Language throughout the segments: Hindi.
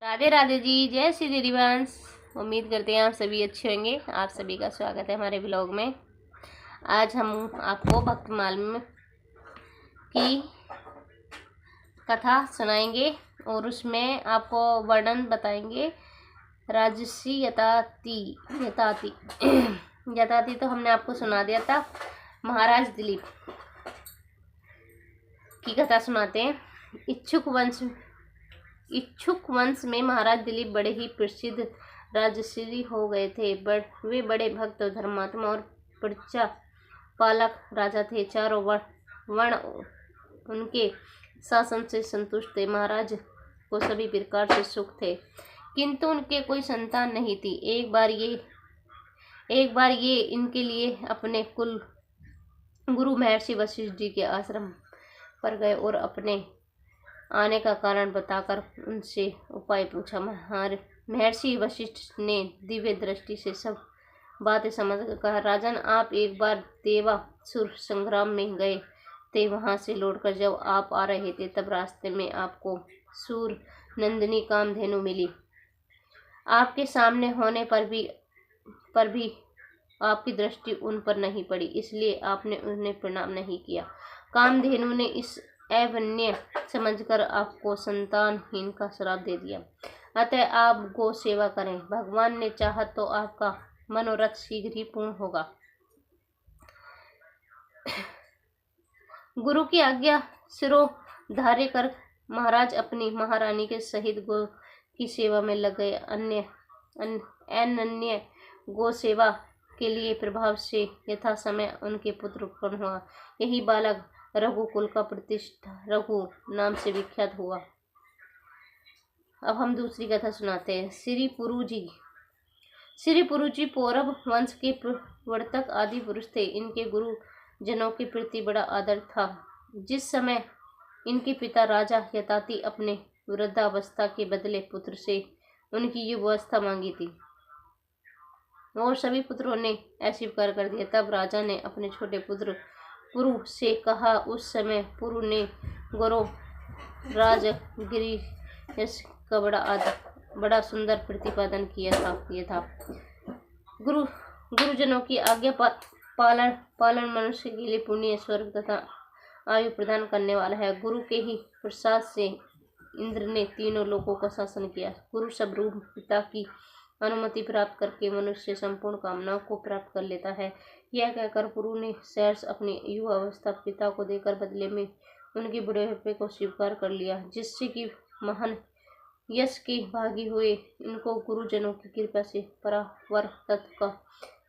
राधे राधे जी, जय श्री हरिवंश। उम्मीद करते हैं आप सभी अच्छे होंगे। आप सभी का स्वागत है हमारे ब्लॉग में। आज हम आपको भक्तमाल की कथा सुनाएंगे और उसमें आपको वर्णन बताएंगे। राजसी यताति यताति यताति तो हमने आपको सुना दिया था। महाराज दिलीप की कथा सुनाते हैं। इच्छुक वंश में महाराज दिलीप बड़े ही प्रसिद्ध राजर्षि हो गए थे। वे बड़े भक्त, धर्मात्मा और प्रजा पालक राजा थे। चारों वर्ण उनके शासन से संतुष्ट थे। महाराज को सभी प्रकार से सुख थे, किंतु उनके कोई संतान नहीं थी। एक बार ये इनके लिए अपने कुल गुरु महर्षि वशिष्ठ जी के आश्रम पर गए और अपने आने का कारण बताकर उनसे उपाय पूछा। महर्षि वशिष्ठ ने दिव्य दृष्टि से सब बातें समझकर कहा, राजन, आप एक बार देवासुर संग्राम में गए थे। वहां से लौटकर जब आप आ रहे थे तब रास्ते में आपको सूर नंदिनी कामधेनु मिली। आपके सामने होने पर भी आपकी दृष्टि उन पर नहीं पड़ी, इसलिए आपने उन्हें प्रणाम नहीं किया। कामधेनु ने इस अवन्य समझकर आपको संतानहीन का श्राप दे दिया। अतः आप गो सेवा करें। भगवान ने चाहा तो आपका मनोरथ शीघ्र ही पूर्ण होगा। गुरु की आज्ञा सिरोधार्य कर महाराज अपनी महारानी के सहित गो की सेवा में लग गए। अन्य गो सेवा के लिए प्रभाव से यथा समय उनके पुत्र उत्पन्न हुआ। यही बालक रघुकुल का प्रतिष्ठा रघु नाम से विख्यात हुआ। अब हम दूसरी कथा सुनाते हैं। श्री पुरुजी पौरव वंश के प्रवर्तक आदि पुरुष थे। इनके गुरु जनों के प्रति बड़ा आदर था। जिस समय इनके पिता राजा यताति अपने वृद्धावस्था के बदले पुत्र से उनकी युवावस्था मांगी थी और सभी पुत्रों ने अस्वीकार कर दिया, तब राजा ने अपने छोटे पुत्र पुरु से कहा। उस समय पुरु ने गौरव राजगिरी का बड़ा सुंदर प्रतिपादन किया था। ये था गुरुजनों की आज्ञा पालन मनुष्य के लिए पुण्य, स्वर्ग तथा आयु प्रदान करने वाला है। गुरु के ही प्रसाद से इंद्र ने तीनों लोगों का शासन किया। गुरु स्वरूप पिता की अनुमति प्राप्त करके मनुष्य संपूर्ण कामनाओं को प्राप्त कर लेता है। यह कहकर पुरु ने सहर्ष अपनी युवा अवस्था पिता को देकर बदले में उनके बुढ़ापे को स्वीकार कर लिया, जिससे कि महान यश के भागी हुए। इनको गुरुजनों की कृपा से परावर तत्व का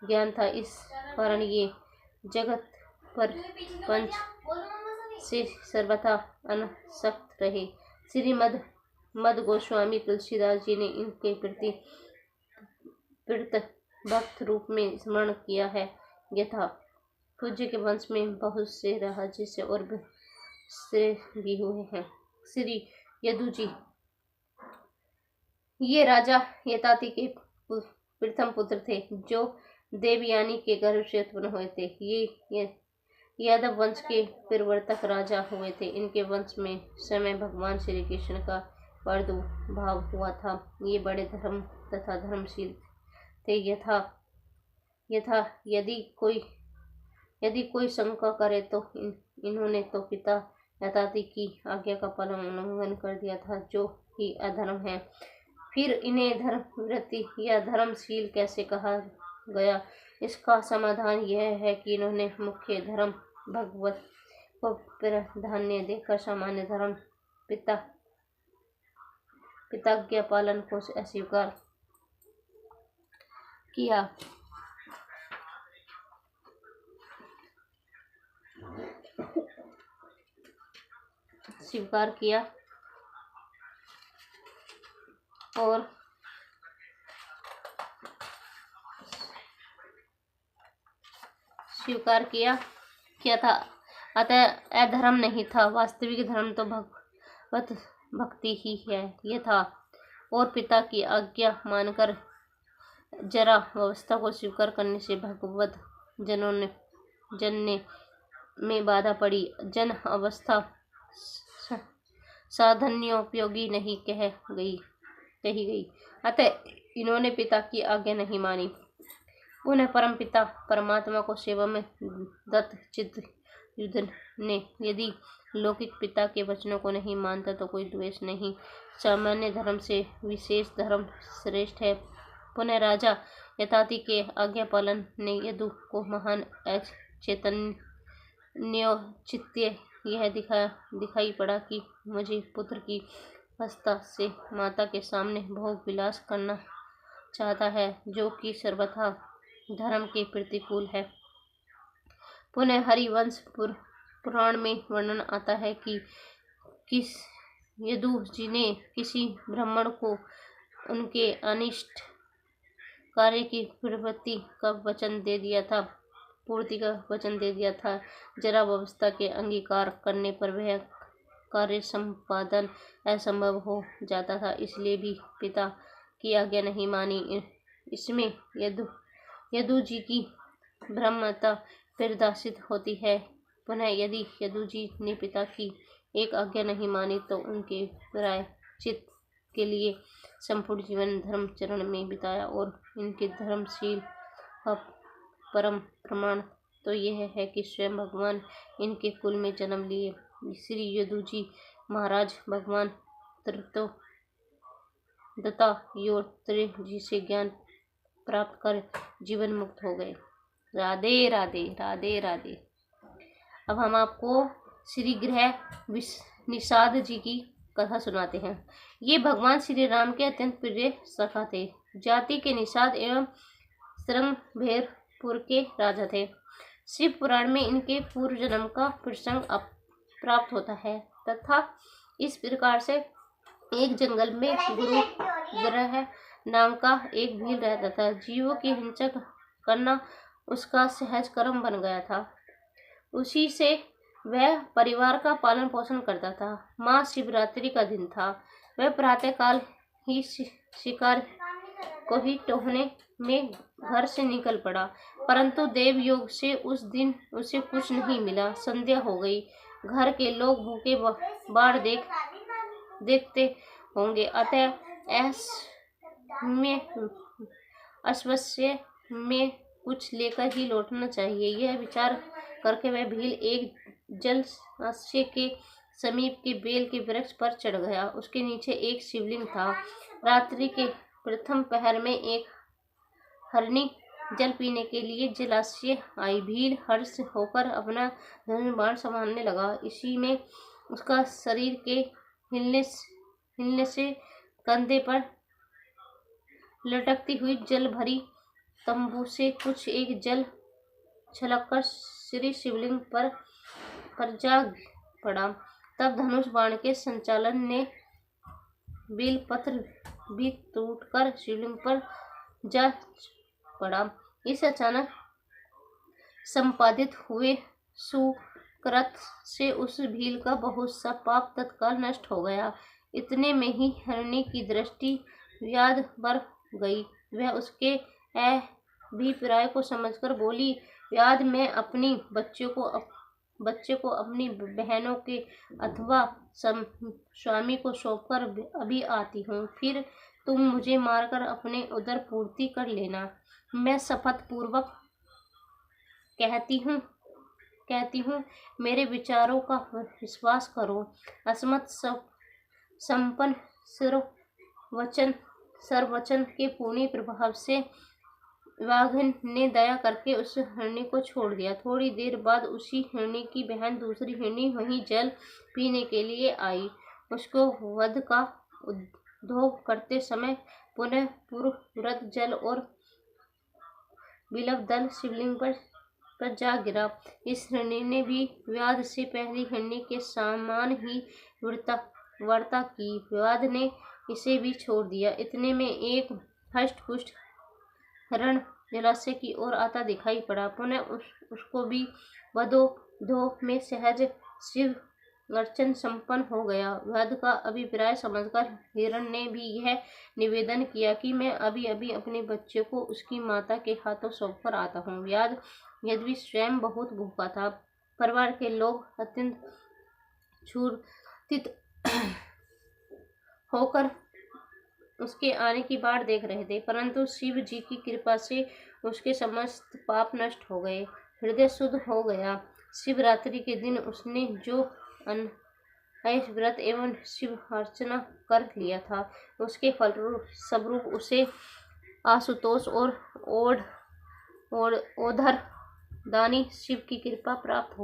ज्ञान था। इस कारण ये जगत पर पंच से सर्वथा अनासक्त रहे। श्री मद गोस्वामी तुलसीदास जी ने इनके प्रति भक्त रूप में स्मरण किया है। यथा पूज्य के वंश में बहुत से राजर्षि और श्रेष्ठ भी हुए हैं। श्री यदु जी ये राजा यताति के प्रथम पुत्र थे, जो देवयानी के गर्भ से उत्पन्न हुए थे। ये यादव वंश के प्रवर्तक राजा हुए थे। इनके वंश में समय भगवान श्री कृष्ण का प्रादुर्भाव हुआ था। ये बड़े धर्म तथा धर्मशील थे। यथा यदि कोई शंका करे तो इन्होंने तो पिता यताति की आज्ञा का पालन उल्लंघन कर दिया था, जो ही अधर्म है। फिर इन्हें धर्मव्रती या धर्मशील कैसे कहा गया? इसका समाधान यह है कि इन्होंने मुख्य धर्म भगवत को प्राधान्य देकर सामान्य धर्म पिताज्ञा पालन को अस्वीकार किया। और स्वीकार किया था। अतः अधर्म नहीं था। वास्तविक धर्म तो भगवत भक्ति ही है। यह था। और पिता की आज्ञा मानकर जरा अवस्था को स्वीकार करने से भगवत जनने में बाधा पड़ी। जन अवस्था साधन्योपयोगी नहीं कह गई। कही गई। अतः इन्होंने पिता की आज्ञा नहीं मानी। उन्हें परम पिता परमात्मा को सेवा में दत्त चित्त युद्ध ने यदि लौकिक पिता के वचनों को नहीं मानता तो कोई द्वेष नहीं, सामान्य धर्म से विशेष धर्म श्रेष्ठ है। पुनः राजा यताति के आज्ञा पालन ने यदु को महान चैतन्योचित्य यह दिखाई पड़ा कि मुझे पुत्र की हस्ता से माता के सामने भोग विलास करना चाहता है, जो कि सर्वथा धर्म के प्रतिकूल है। पुनः हरिवंश पुराण में वर्णन आता है कि किस यदु जी ने किसी ब्राह्मण को उनके अनिष्ट कार्य की पूर्ति का वचन दे दिया था। जरा व्यवस्था के अंगीकार करने पर वह कार्य संपादन असंभव हो जाता था, इसलिए भी पिता की आज्ञा नहीं मानी। इसमें यदु जी की ब्रह्मता प्रदर्शित होती है। पुनः यदि यदु जी ने पिता की एक आज्ञा नहीं मानी तो उनके प्रायश्चित के लिए संपूर्ण जीवन धर्म चरण में बिताया, और इनके धर्मशील परम प्रमाण तो यह है कि स्वयं भगवान इनके कुल में जन्म लिए। श्री यदु जी महाराज भगवान दत्तात्रेय जी से ज्ञान प्राप्त कर जीवन मुक्त हो गए। राधे राधे राधे राधे। अब हम आपको श्री गृह निषाद जी की कथा सुनाते हैं। ये भगवान श्री राम के अत्यंत प्रिय सखा थे। जाति के निषाद एवं श्रृंगभेरपुर के राजा थे। शिव पुराण में इनके पूर्व जन्म का प्रसंग प्राप्त होता है तथा इस प्रकार से एक जंगल में गुरु ग्रह नाम का एक भील रहता था। जीवों की हिंसा करना उसका सहज कर्म बन गया था। उसी से वह परिवार का पालन पोषण करता था। महाशिवरात्रि का दिन था। वह प्रातःकाल ही शिकार को ही टोहने में घर से निकल पड़ा, परंतु देव योग से उस दिन उसे कुछ नहीं मिला। संध्या हो गई। घर के लोग भूखे बाढ़ देखते होंगे, अतः अश्वस्य में कुछ लेकर ही लौटना चाहिए। यह विचार करके वह भील एक जलाशय के समीप के बेल के वृक्ष पर चढ़ गया। उसके नीचे एक शिवलिंग था। रात्रि के प्रथम पहर में एक हरणी जल पीने के लिए जलाशय आई। भील हर्ष होकर अपना धनुष बाण संभालने लगा। इसी में उसका शरीर के हिलने से कंधे पर लटकती हुई जल भरी तंबू से कुछ एक जल छलककर श्री शिवलिंग पर जा पड़ा। तब धनुष बाण के संचालन ने बेल पत्र भी टूटकर शिवलिंग पर जा पड़ा। इस अचानक संपादित हुए सुकृत से उस भील का बहुत सा पाप तत्काल नष्ट हो गया। इतने में ही हरणी की दृष्टि व्याध बर गई। वह उसके अभिप्राय को समझकर बोली, व्याध, मैं अपनी बच्चे को अपनी बहनों के अथवा स्वामी को सौंपकर अभी आती हूँ, फिर तुम मुझे मारकर अपने उदर पूर्ति कर लेना। मैं शपथ पूर्वक कहती हूँ, मेरे विचारों का विश्वास करो। असमत संपन्न सर्ववचन के पूर्ण प्रभाव से वाघन ने दया करके उस हिरणी को छोड़ दिया। थोड़ी देर बाद उसी हिरणी की बहन दूसरी हिरणी वहीं जल पीने के लिए आई। उसको वध का उद्योग करते समय पुनः पूर्ववत जल और बिलव दल शिवलिंग पर जा गिरा। इस हिरणी ने भी व्याध से पहली हिरणी के समान ही वर्ता की। व्याध ने इसे भी छोड़ दिया। इतने में एक हष्ट पुष्ट हरण जलाशय की ओर आता दिखाई पड़ा। पुनः उसको भी वधोद्योग में सहज शिव अर्चन संपन्न हो गया। व्याध का अभिप्राय समझकर हिरण ने भी यह निवेदन किया कि मैं अभी अभी अपने बच्चे को उसकी माता के हाथों सौंप कर आता हूँ। व्याध यद्यपि स्वयं बहुत भूखा था, परिवार के लोग अत्यंत क्षुधित होकर उसके आने की बाट देख रहे थे, परंतु शिव जी की कृपा से उसके समस्त पाप नष्ट हो गए, हृदय शुद्ध हो गया। शिवरात्रि के दिन उसने जो अनहय व्रत एवं शिव अर्चना कर लिया था, उसके स्वरूप उसे आशुतोष और ओधर दानी शिव की कृपा प्राप्त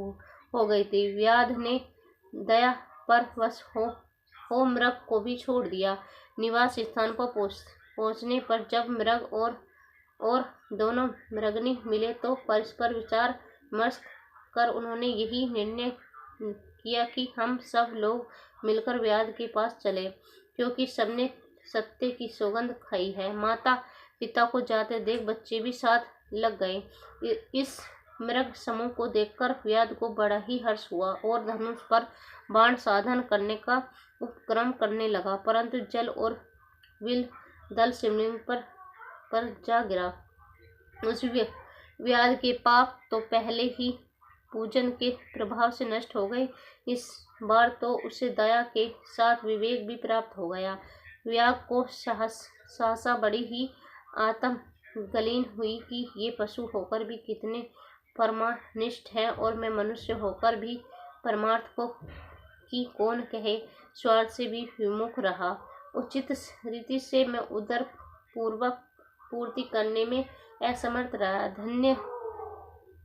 हो गई थी। व्याध ने दया पर वश हो मृग को भी छोड़ दिया। निवास स्थान पर पहुंचने पर जब मृग और दोनों मृगनी मिले तो परस्पर विचार विमर्श कर उन्होंने यही निर्णय किया कि हम सब लोग मिलकर व्याध के पास चले, क्योंकि सबने सत्य की सौगंध खाई है। माता पिता को जाते देख बच्चे भी साथ लग गए। इस मृग समूह को देखकर व्याध को बड़ा ही हर्ष हुआ और धनुष पर बाण साधन करने का उपक्रम करने लगा, परंतु जल और विल दल शिवलिंग पर जा गिरा। उस व्याध के पाप तो पहले ही पूजन के प्रभाव से नष्ट हो गए, इस बार तो उसे दया के साथ विवेक भी प्राप्त हो गया। व्याध को सहसा बड़ी ही आत्म गलीन हुई कि ये पशु होकर भी कितने परमानिष्ठ है और मैं मनुष्य होकर भी परमार्थ को कि कौन कहे स्वार्थ से भी विमुख रहा। उचित रीति से मैं उदर पूर्वक पूर्ति करने में असमर्थ रहा।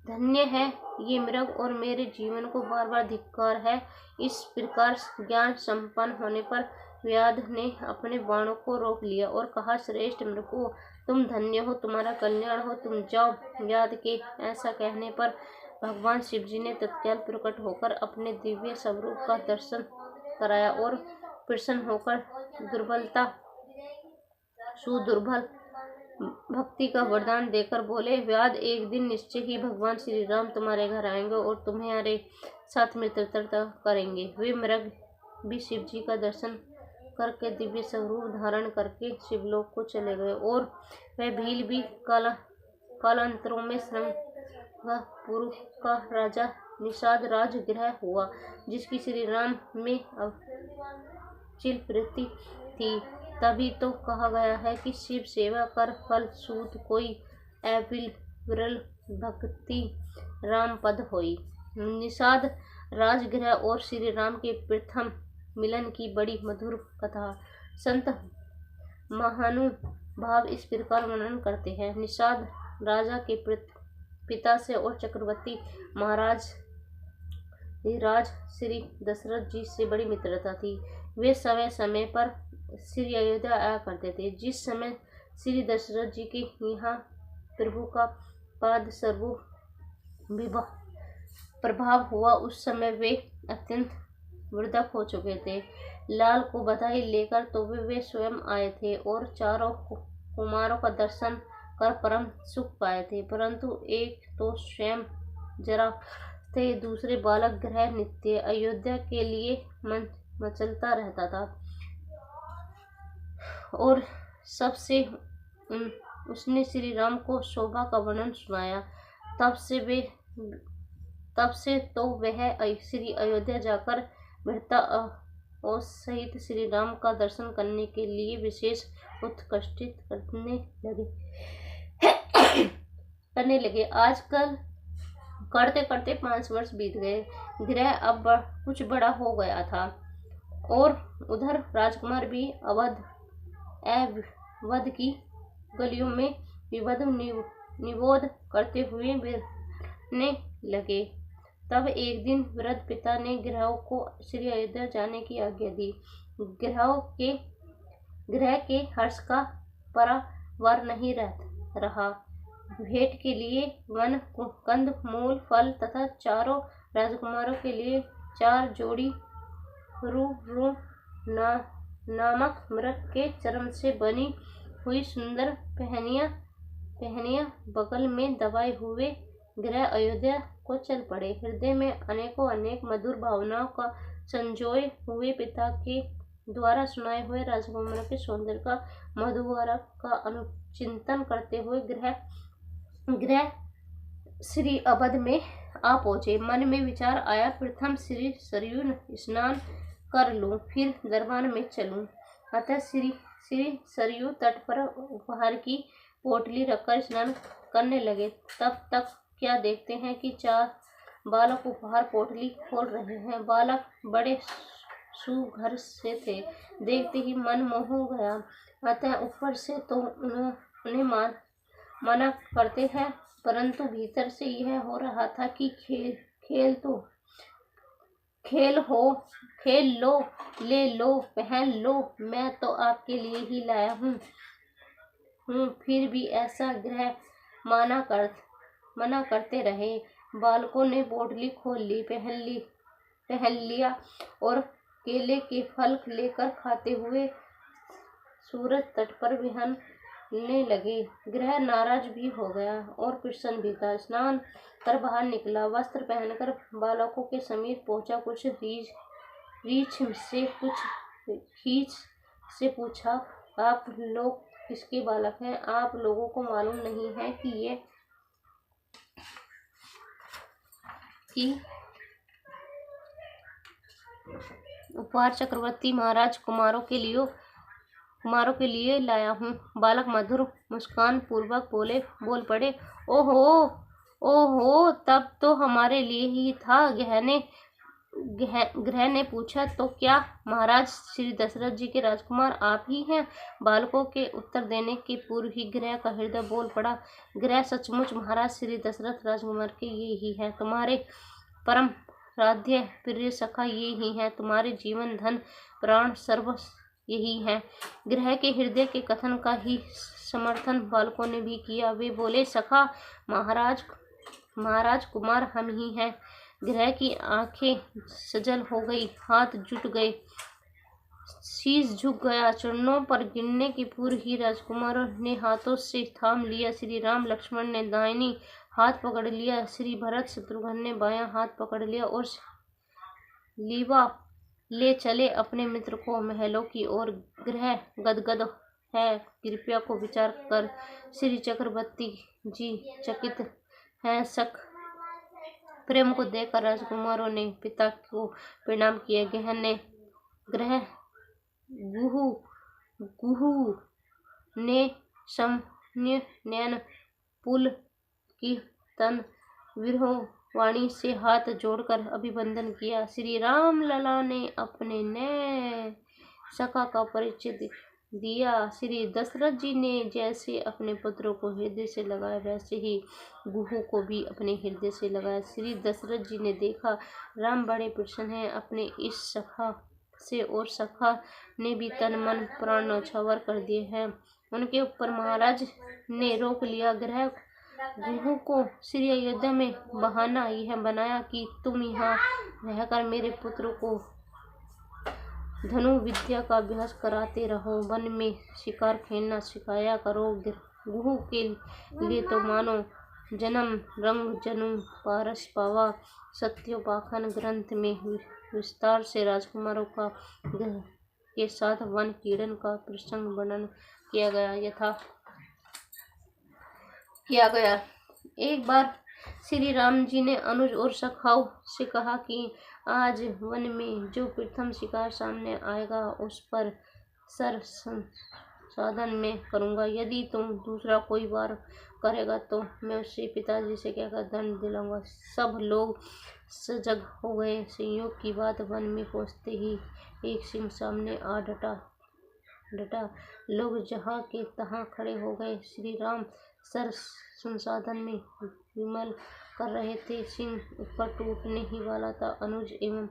धन्य है ये मृग और मेरे जीवन को बार बार धिक्कार है। इस प्रकार ज्ञान संपन्न होने पर व्याध ने अपने बाणों को रोक लिया और कहा, श्रेष्ठ मृगो, तुम धन्य हो, तुम्हारा कल्याण हो, तुम जाओ। व्याध के ऐसा कहने पर भगवान शिवजी ने तत्काल प्रकट होकर अपने दिव्य स्वरूप का दर्शन कराया और प्रसन्न होकर सुदुर्बल भक्ति का वरदान देकर बोले, व्याध, एक दिन निश्चय ही भगवान श्री राम तुम्हारे घर आएंगे और तुम्हारे साथ मित्रता करेंगे। वे मृग भी शिव जी का दर्शन करके दिव्य स्वरूप धारण करके शिवलोक को चले गए और वह भील भी कालांतरों में श्रृंगारपुर का राजा निषाद राजगृह हुआ, जिसकी श्री राम में अचिल प्रीति थी। तभी तो कहा गया है कि शिव सेवा कर फल सूत कोई, विरल भक्ति राम पद होई। निषाद राजगृह और श्री राम के प्रथम मिलन की बड़ी मधुर कथा संत महानुभाव इस प्रकार वर्णन करते हैं। निषाद राजा के पिता से और चक्रवर्ती महाराज राज श्री दशरथ जी से बड़ी मित्रता थी। वे समय समय पर श्री अयोध्या आया करते थे। जिस समय श्री दशरथ जी के यहाँ प्रभु का पाद स्वरूप विवाह प्रभाव हुआ, उस समय वे अत्यंत वृद्धक हो चुके थे। लाल को बधाई लेकर तो वे स्वयं आए थे और चारों कुमारों का दर्शन कर परम सुख पाए थे, परंतु एक तो स्वयं जरा थे, दूसरे बालक ग्रह नित्य अयोध्या के लिए मचलता रहता था और सबसे उसने श्री राम को शोभा का वर्णन सुनाया। तब से तो वह श्री अयोध्या जाकर भ्राता और सहित श्री राम का दर्शन करने के लिए विशेष उत्कष्टित करने लगे। आजकल करते करते 5 वर्ष बीत गए। गृह अब कुछ बड़ा हो गया था और उधर राजकुमार भी अवध की गलियों में विवाद निरोध करते हुए बिरने लगे। तब एक दिन वृद्ध पिता ने ग्रहों को श्री अयोध्या जाने की आज्ञा दी। ग्रह के हर्ष का परावार नहीं रहा। भेंट के लिए वन कंद मूल फल तथा चारों राजकुमारों के लिए 4 जोड़ी रू नामक मृग के चर्म से बनी हुई सुंदर पहनियां बगल में दबाए हुए गृह अयोध्या को चल पड़े। हृदय में अनेक मधुर भावनाओं का संजोए हुए पिता के द्वारा सुनाए हुए राजकुमारों के सौंदर्य का मधुवरा का अनुचिंतन करते हुए गृह श्री अवध में आ पहुंचे। मन में विचार आया, प्रथम सरयू स्नान कर लूं, फिर दरबार में चलूं। अतः श्री श्री सरयू तट पर उपहार की पोटली रखकर स्नान करने लगे। तब तक क्या देखते हैं कि 4 बालक उपहार पोटली खोल रहे हैं। बालक बड़े सुघर से थे, देखते ही मन मोह गया। अतः ऊपर से तो उन्हें मना करते हैं, परंतु भीतर से यह हो रहा था कि खेल लो, ले लो, पहन लो, मैं तो आपके लिए ही लाया हूँ। फिर भी ऐसा ग्रह मना करते रहे। बालकों ने पोटली खोल ली, पहन लिया और केले के फल लेकर खाते हुए सूरज तट पर विहरने लगे। ग्रह नाराज भी हो गया और प्रसन्न भी था। स्नान कर बाहर निकला, वस्त्र पहनकर बालकों के समीप पहुंचा। कुछ खींच से पूछा, आप लोग किसके बालक हैं? आप लोगों को मालूम नहीं है कि उपहार चक्रवर्ती महाराज कुमारों के लिए लाया हूँ। बालक मधुर मुस्कान पूर्वक बोल पड़े, ओहो, तब तो हमारे लिए ही था। ग्रह ने पूछा, तो क्या महाराज श्री दशरथ जी के राजकुमार आप ही हैं? बालकों के उत्तर देने के पूर्व ही ग्रह का हृदय बोल पड़ा, ग्रह सचमुच महाराज श्री दशरथ राजकुमार के ये ही है। तुम्हारे परम राध्य प्रिय सखा ये ही है। तुम्हारे जीवन धन प्राण सर्वस्व यही है। ग्रह के हृदय के कथन का ही समर्थन बालकों ने भी किया। वे बोले, सखा महाराज कुमार हम ही हैं। ग्रह की आंखें सजल हो गई, हाथ जुट गए, शीश झुक गया। चरणों पर गिरने के पूर्व ही राजकुमारों ने हाथों से थाम लिया। श्री राम लक्ष्मण ने दाहिनी हाथ पकड़ लिया, श्री भरत शत्रुघ्न ने बायां हाथ पकड़ लिया और लीवा ले चले अपने मित्र को महलों की ओर। ग्रह गदगद है कृपया को विचार कर श्री चक्रवर्ती जी चकित हैं। शक प्रेम को देखकर राजकुमारों ने पिता को प्रणाम किया। ग्रह गुहू ने समन्वय नयन पुल की तन विरहवाणी से हाथ जोड़कर अभिवंदन किया। श्री राम लला ने अपने नए सखा का परिचय दिया। श्री दशरथ जी ने जैसे अपने पुत्रों को हृदय से लगाया, वैसे ही गुहू को भी अपने हृदय से लगाया। श्री दशरथ जी ने देखा राम बड़े प्रसन्न हैं अपने इस सखा से, और सखा ने भी तन मन प्राण न्यौछावर कर दिए हैं। उनके ऊपर महाराज ने रोक लिया। ग्रह गुहू को श्री अयोध्या में बहाना यह बनाया कि तुम यहाँ रहकर मेरे पुत्र को धनु विद्या का अभ्यास कराते रहो, वन में शिकार खेलना सिखाया करो। गुहू के लिए तो मानो जन्म रंग जनु पारस पावा। सत्योपाखन ग्रंथ में विस्तार से राजकुमारों का ग्रह के साथ वन कीड़न का प्रसंग वर्णन किया गया। एक बार श्री राम जी ने अनुज और सखाओं से कहा कि आज वन में जो प्रथम शिकार सामने आएगा उस पर सर संसाधन में करूंगा। यदि तुम दूसरा कोई वार करेगा तो मैं उससे पिताजी से कहकर दंड दिलाऊंगा। सब लोग सजग हो गए। संयोग की बात वन में पहुंचते ही एक सिंह सामने आ डटा। लोग जहाँ के तहाँ खड़े हो गए। श्री राम सर संसाधन में विमल कर रहे थे। सिंह ऊपर टूटने ही वाला था। अनुज एवं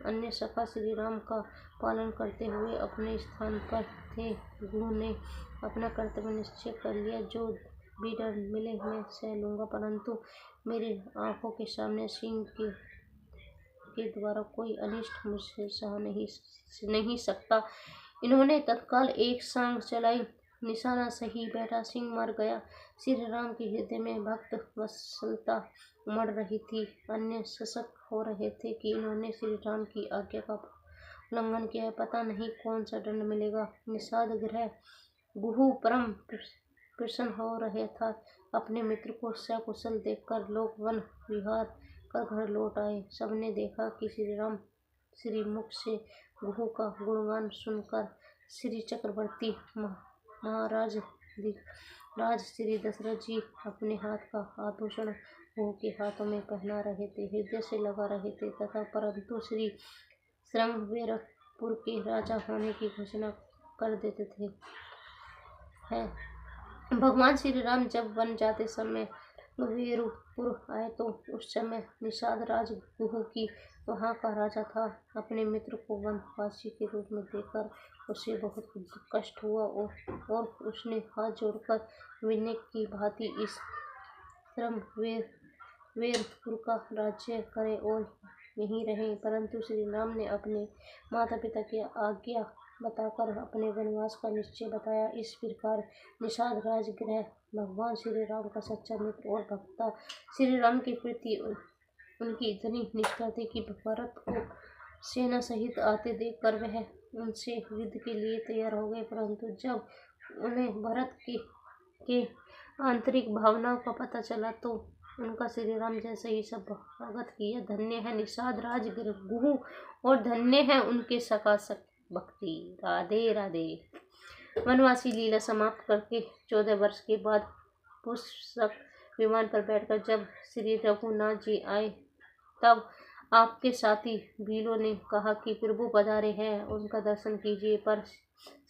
अन्य सखा श्री राम का पालन करते हुए अपने स्थान पर थे। गुहू ने अपना कर्तव्य निश्चय कर लिया। जो भी डर मिले मैं सह लूंगा, परंतु मेरी आंखों के सामने सिंह के द्वारा कोई अनिष्ट मुझसे सह नहीं सकता। इन्होंने तत्काल एक सांग चलाई, निशाना सही बैठा, सिंह मर गया। श्री राम के हृदय में भक्त वत्सलता उमड़ रही थी। अन्य सशक हो रहे थे कि इन्होंने श्री राम की आज्ञा का उल्लंघन किया है, पता नहीं कौन सा दंड मिलेगा। निषाद ग्रह गुहू परम प्रसन्न हो रहे था। अपने मित्र को सकुशल देखकर लोग वन विहार कर घर लौट आए। सबने देखा कि श्री मुख से गुहू का गुणगान सुनकर श्री चक्रवर्ती महाराज राज श्री दशरथ जी अपने हाथ का आभूषण बहू के हाथों में पहना रहे थे, हृदय से लगा रहे थे तथा परंतु श्री श्रृंगवेरपुर के राजा होने की घोषणा कर देते थे। है भगवान श्री राम जब वन जाते समय वीरपुर आए तो उस समय निषाद राज गुहू की वहाँ का राजा था। अपने मित्र को वनवासी के रूप में देखकर उसे बहुत कष्ट हुआ और उसने हाथ जोड़कर विनय की भांति इस वीरपुर का राज्य करे और यहीं रहे। परंतु श्री राम ने अपने माता पिता की आज्ञा बताकर अपने वनवास का निश्चय बताया। इस प्रकार निषाद राजगृह भगवान श्री राम का सच्चा मित्र और भक्ता श्री राम के प्रति उनकी इतनी निष्ठा थी कि भरत को सेना सहित आते देखकर वह उनसे युद्ध के लिए तैयार हो गए। परंतु जब उन्हें भरत के आंतरिक भावनाओं का पता चला तो उनका श्री राम जैसे ही सब स्वागत किया। धन्य है निषाद राज गुहू और धन्य है उनके सखा भक्ति। राधे राधे। वनवासी लीला समाप्त करके 14 वर्ष के बाद पुष्पक विमान पर बैठकर जब श्री रघुनाथ जी आए तब आपके साथी भीलों ने कहा कि प्रभु पधारे हैं, उनका दर्शन कीजिए। पर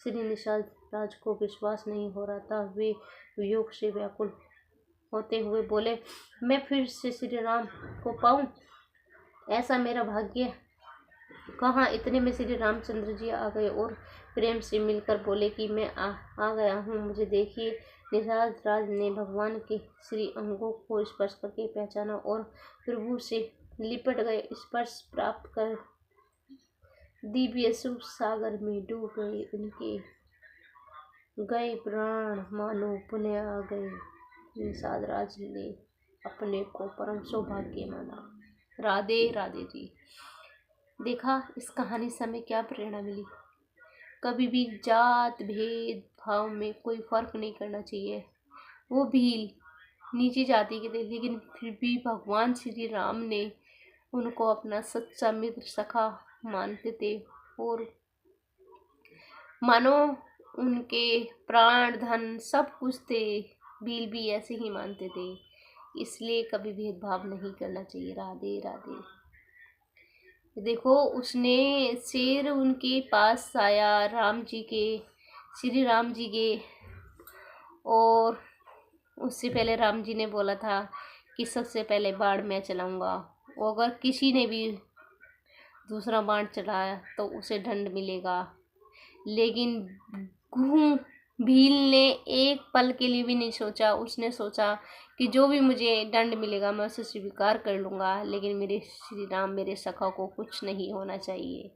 श्री निषाद राज को विश्वास नहीं हो रहा था। वे वियोग से व्याकुल होते हुए बोले, मैं फिर से श्री राम को पाऊं, ऐसा मेरा भाग्य कहाँ। इतने में श्री रामचंद्र जी आ गए और प्रेम से मिलकर बोले कि मैं आ गया हूँ, मुझे देखिए। निषाद राज ने भगवान के श्री अंगों को स्पर्श करके पहचाना और प्रभु से लिपट गए। स्पर्श प्राप्त कर दिव्य सुख सागर में डूब गए। उनके गए प्राण मानो पुण्य आ गए। निषाद राज ने अपने को परम सौभाग्य माना। राधे राधे जी। देखा इस कहानी से हमें क्या प्रेरणा मिली। कभी भी जात भेद भाव में कोई फर्क नहीं करना चाहिए। वो भील नीची जाति के थे लेकिन फिर भी भगवान श्री राम ने उनको अपना सच्चा मित्र सखा मानते थे और मानो उनके प्राण धन सब कुछ थे। भील भी ऐसे ही मानते थे, इसलिए कभी भेदभाव नहीं करना चाहिए। राधे राधे। देखो उसने शेर उनके पास आया श्री राम जी के, और उससे पहले राम जी ने बोला था कि सबसे पहले बाण मैं चलाऊंगा, और अगर किसी ने भी दूसरा बाण चलाया तो उसे दंड मिलेगा। लेकिन भील ने एक पल के लिए भी नहीं सोचा। उसने सोचा कि जो भी मुझे दंड मिलेगा मैं उसे स्वीकार कर लूँगा, लेकिन मेरे श्री राम मेरे सखा को कुछ नहीं होना चाहिए,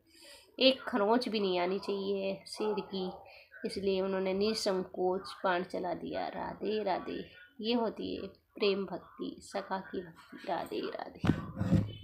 एक खरोंच भी नहीं आनी चाहिए शेर की। इसलिए उन्होंने निसंकोच बाण चला दिया। राधे राधे। ये होती है प्रेम भक्ति, सखा की भक्ति। राधे राधे।